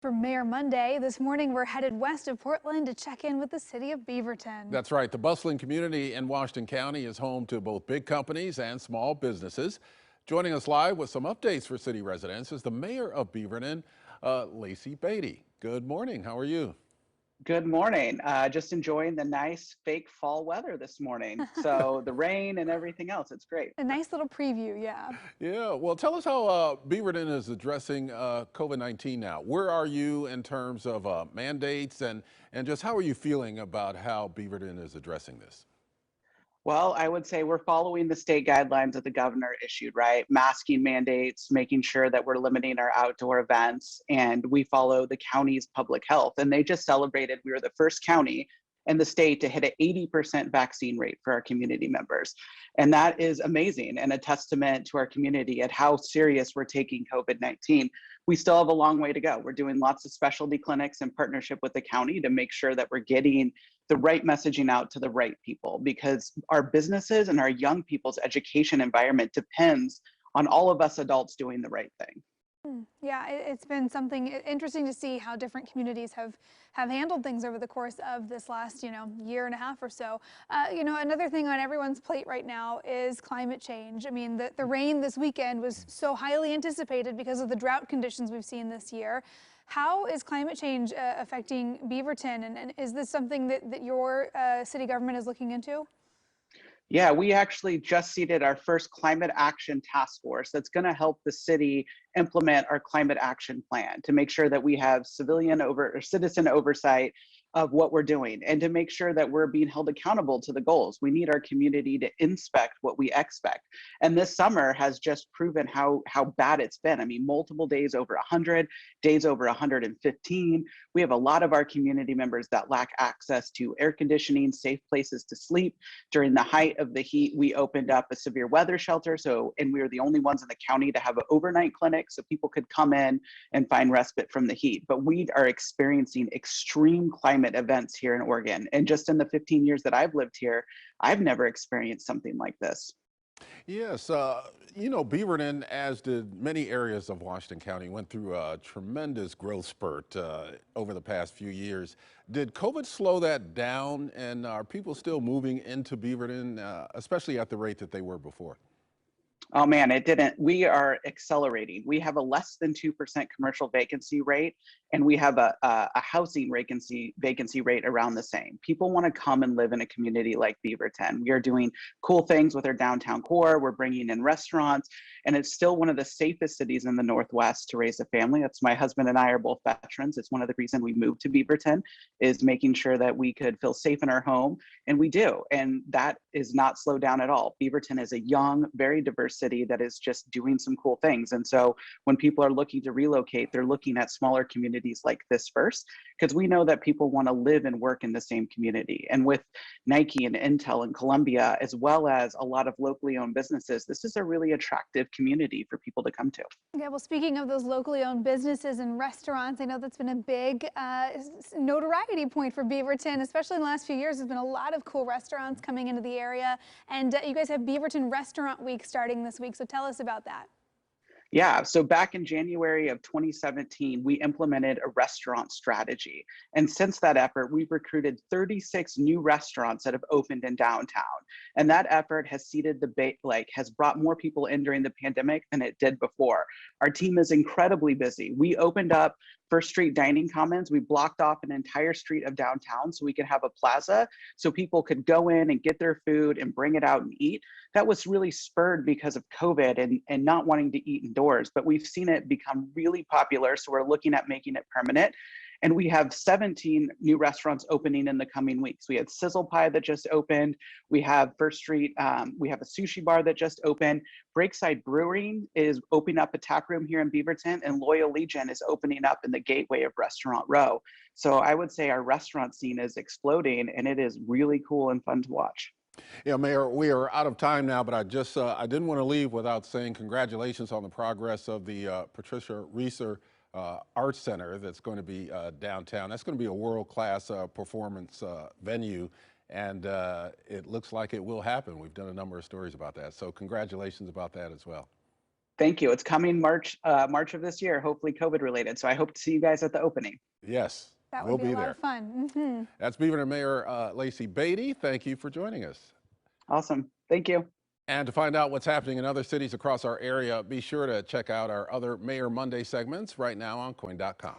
For Mayor Monday, this morning we're headed west of Portland to check in with the city of Beaverton. That's right. The bustling community in Washington County is home to both big companies and small businesses. Joining us live with some updates for city residents is the mayor of Beaverton, Lacey Beaty. Good morning. How are you? Good morning. Just enjoying the nice fake fall weather this morning. So the rain and everything else, it's great. A nice little preview, yeah. Yeah, well, tell us how Beaverton is addressing COVID-19 now. Where are you in terms of mandates and just how are you feeling about how Beaverton is addressing this? Well, I would say we're following the state guidelines that the governor issued, right? Masking mandates, making sure that we're limiting our outdoor events, and we follow the county's public health. And they just celebrated, we were the first county in the state to hit an 80% vaccine rate for our community members. And that is amazing and a testament to our community at how serious we're taking COVID-19. We still have a long way to go. We're doing lots of specialty clinics in partnership with the county to make sure that we're getting the right messaging out to the right people, because our businesses and our young people's education environment depends on all of us adults doing the right thing. Yeah, it's been something interesting to see how different communities have handled things over the course of this last, year and a half or so. Another thing on everyone's plate right now is climate change. I mean, the rain this weekend was so highly anticipated because of the drought conditions we've seen this year. How is climate change affecting Beaverton, and is this something that your city government is looking into? Yeah, we actually just seated our first climate action task force that's going to help the city implement our climate action plan to make sure that we have citizen oversight of what we're doing and to make sure that we're being held accountable to the goals. We need our community to inspect what we expect. And this summer has just proven how bad it's been. I mean, multiple days over 100, days over 115. We have a lot of our community members that lack access to air conditioning, safe places to sleep. During the height of the heat, we opened up a severe weather shelter. And we were the only ones in the county to have an overnight clinic so people could come in and find respite from the heat. But we are experiencing extreme climate events here in Oregon. And just in the 15 years that I've lived here, I've never experienced something like this. Yes, Beaverton, as did many areas of Washington County, went through a tremendous growth spurt over the past few years. Did COVID slow that down, and are people still moving into Beaverton, especially at the rate that they were before? Oh man, it didn't. We are accelerating. We have a less than 2% commercial vacancy rate, and we have a housing vacancy rate around the same. People want to come and live in a community like Beaverton. We are doing cool things with our downtown core. We're bringing in restaurants, and it's still one of the safest cities in the Northwest to raise a family. That's my husband and I are both veterans. It's one of the reasons we moved to Beaverton, is making sure that we could feel safe in our home, and we do. And that is not slowed down at all. Beaverton is a young, very diverse city that is just doing some cool things. And so when people are looking to relocate, they're looking at smaller communities like this first, because we know that people want to live and work in the same community. And with Nike and Intel and Columbia, as well as a lot of locally owned businesses, this is a really attractive community for people to come to. Yeah, well, speaking of those locally owned businesses and restaurants, I know that's been a big notoriety point for Beaverton, especially in the last few years. There's been a lot of cool restaurants coming into the area, and you guys have Beaverton Restaurant Week starting this week, so tell us about that. Yeah, so back in January of 2017, we implemented a restaurant strategy. And since that effort, we've recruited 36 new restaurants that have opened in downtown. And that effort has has brought more people in during the pandemic than it did before. Our team is incredibly busy. We opened up First Street Dining Commons. We blocked off an entire street of downtown so we could have a plaza so people could go in and get their food and bring it out and eat. That was really spurred because of COVID and not wanting to eat indoors, but we've seen it become really popular. So we're looking at making it permanent. And we have 17 new restaurants opening in the coming weeks. We had Sizzle Pie that just opened. We have First Street. We have a sushi bar that just opened. Breakside Brewing is opening up a tap room here in Beaverton, and Loyal Legion is opening up in the gateway of Restaurant Row. So I would say our restaurant scene is exploding, and it is really cool and fun to watch. Yeah, Mayor, we are out of time now, but I didn't want to leave without saying congratulations on the progress of the Patricia Reeser Arts Center that's going to be downtown. That's going to be a world-class performance venue, and it looks like it will happen. We've done a number of stories about that, so congratulations about that as well. Thank you. It's coming March of this year, hopefully COVID related. So I hope to see you guys at the opening. Yes, That we'll would be be a lot there. of fun. That's Beaverton Mayor Lacey Beaty. Thank you for joining us. Awesome. Thank you. And to find out what's happening in other cities across our area, be sure to check out our other Mayor Monday segments right now on KOIN.com.